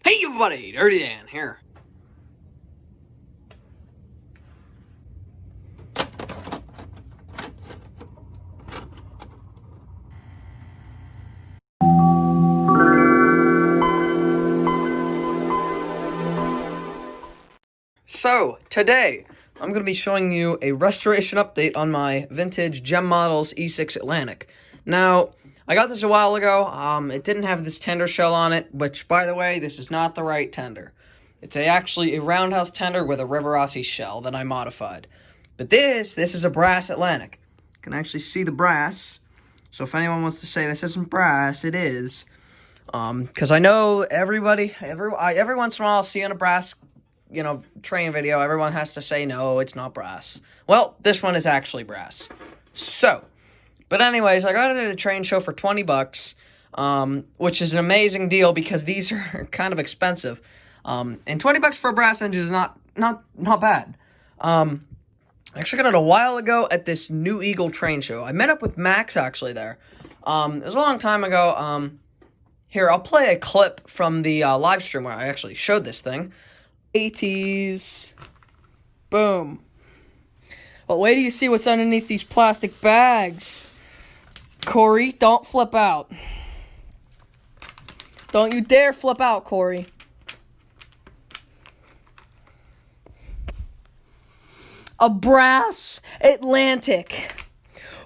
Hey everybody, Dirty Dan here. So, today, I'm going to be showing you a restoration update on my vintage Gem Models E6 Atlantic. Now, I got this a while ago. It didn't have this tender shell on it, which, by the way, this is not the right tender. It's actually a roundhouse tender with a Rivarossi shell that I modified. But this is a brass Atlantic. You can actually see the brass. So if anyone wants to say this isn't brass, it is. Because I know every once in a while I'll see on a brass train video, everyone has to say, no, it's not brass. Well, this one is actually brass. So, but anyways, I got it at a train show for 20 bucks, which is an amazing deal because these are kind of expensive. And 20 bucks for a brass engine is not bad. I actually got it a while ago at this New Eagle train show. I met up with Max actually there. It was a long time ago. Here, I'll play a clip from the live stream where I actually showed this thing. 80s. Boom. Well, wait till you see what's underneath these plastic bags. Corey, don't flip out. Don't you dare flip out, Corey. A brass Atlantic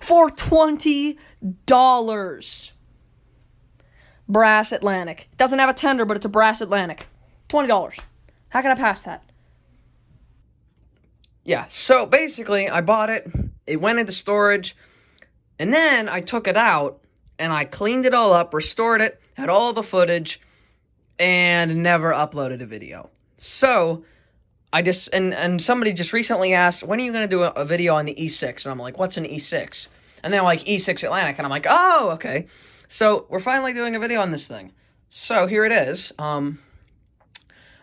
for $20. Brass Atlantic. Doesn't have a tender, but it's a brass Atlantic. $20. How can I pass that? Yeah, so basically, I bought it, it went into storage, and then I took it out, and I cleaned it all up, restored it, had all the footage, and never uploaded a video. So, I just, and somebody just recently asked, when are you going to do a video on the E6? And I'm like, what's an E6? And they're like, E6 Atlantic, and I'm like, oh, okay. So, we're finally doing a video on this thing. So, here it is.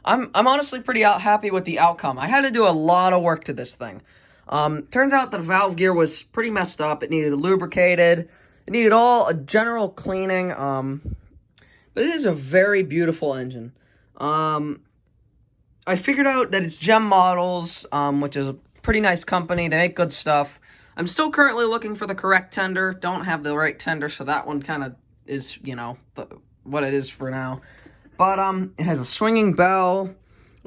I'm honestly pretty happy with the outcome. I had to do a lot of work to this thing. Turns out the valve gear was pretty messed up. It needed lubricated. It needed a general cleaning. But it is a very beautiful engine. I figured out that it's Gem Models, which is a pretty nice company. They make good stuff. I'm still currently looking for the correct tender. Don't have the right tender, so that one kind of is, what it is for now. But, it has a swinging bell,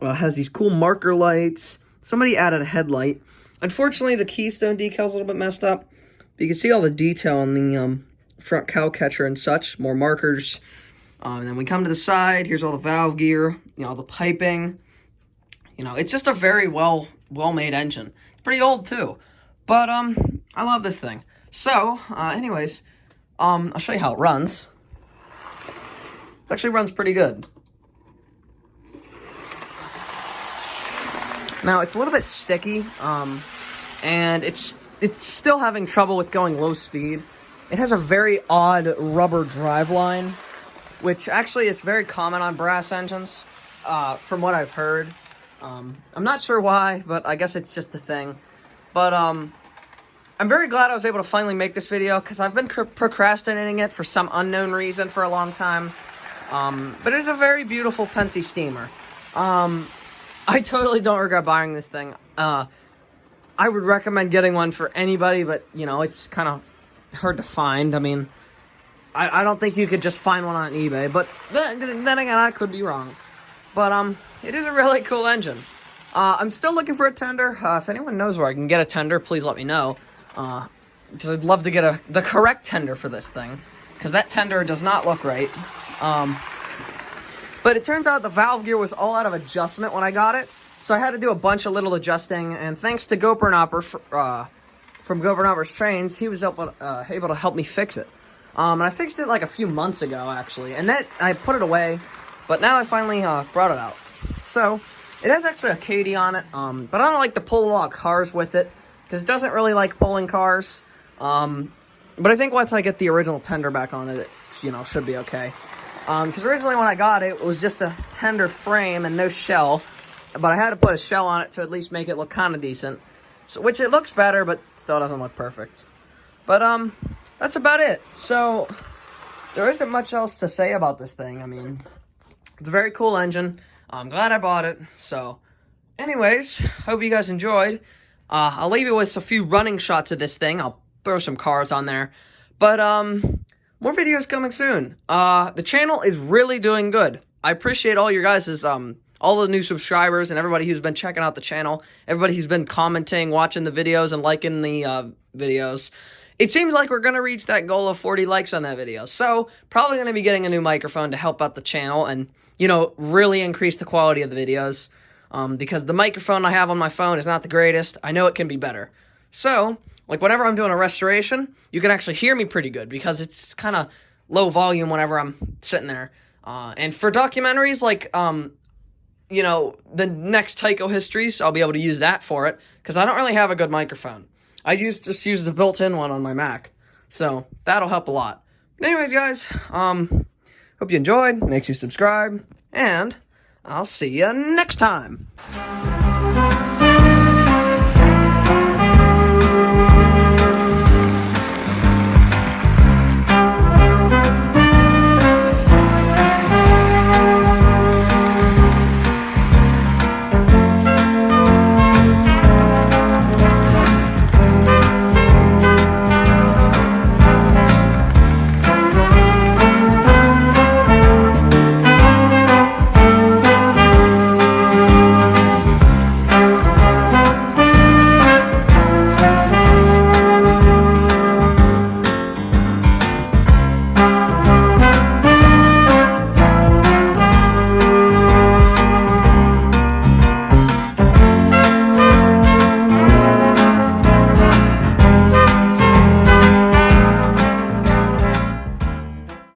has these cool marker lights. Somebody added a headlight. Unfortunately, the keystone decal's a little bit messed up. But you can see all the detail on the, front cow catcher and such. More markers. And then we come to the side. Here's all the valve gear, the piping. It's just a very well-made engine. It's pretty old, too. But, I love this thing. So, anyways, I'll show you how it runs. It actually runs pretty good. Now, it's a little bit sticky, and it's still having trouble with going low speed. It has a very odd rubber driveline, which actually is very common on brass engines, from what I've heard. I'm not sure why, but I guess it's just a thing. But, I'm very glad I was able to finally make this video, because I've been procrastinating it for some unknown reason for a long time. But it's a very beautiful Pennsy steamer. I totally don't regret buying this thing. I would recommend getting one for anybody, but, it's kind of hard to find. I mean, I don't think you could just find one on eBay, but then again, I could be wrong. But, it is a really cool engine. I'm still looking for a tender. If anyone knows where I can get a tender, please let me know. Because I'd love to get the correct tender for this thing, because that tender does not look right. But it turns out the valve gear was all out of adjustment when I got it, so I had to do a bunch of little adjusting, and thanks to Gopernopper from Gopernopper's Trains, he was able to help me fix it. And I fixed it like a few months ago, actually, and I put it away, but now I finally brought it out. So, it has actually a Kadee on it, but I don't like to pull a lot of cars with it, because it doesn't really like pulling cars. But I think once I get the original tender back on it, it should be okay. Because originally when I got it, it was just a tender frame and no shell. But I had to put a shell on it to at least make it look kind of decent. So, which it looks better, but still doesn't look perfect. But, that's about it. So, there isn't much else to say about this thing. I mean, It's a very cool engine. I'm glad I bought it. So, anyways, hope you guys enjoyed. I'll leave you with a few running shots of this thing. I'll throw some cars on there. But, more videos coming soon. The channel is really doing good. I appreciate all your guys' all the new subscribers and everybody who's been checking out the channel, everybody who's been commenting, watching the videos, and liking the videos. It seems like we're going to reach that goal of 40 likes on that video. So, probably going to be getting a new microphone to help out the channel and, you know, really increase the quality of the videos. Because the microphone I have on my phone is not the greatest. I know it can be better. So, like whenever I'm doing a restoration, you can actually hear me pretty good because it's kind of low volume whenever I'm sitting there. And for documentaries, like, you know, the next Tycho Histories, I'll be able to use that for it, because I don't really have a good microphone. I just use the built-in one on my Mac, so that'll help a lot. But anyways, guys, hope you enjoyed, make sure you subscribe, and I'll see you next time.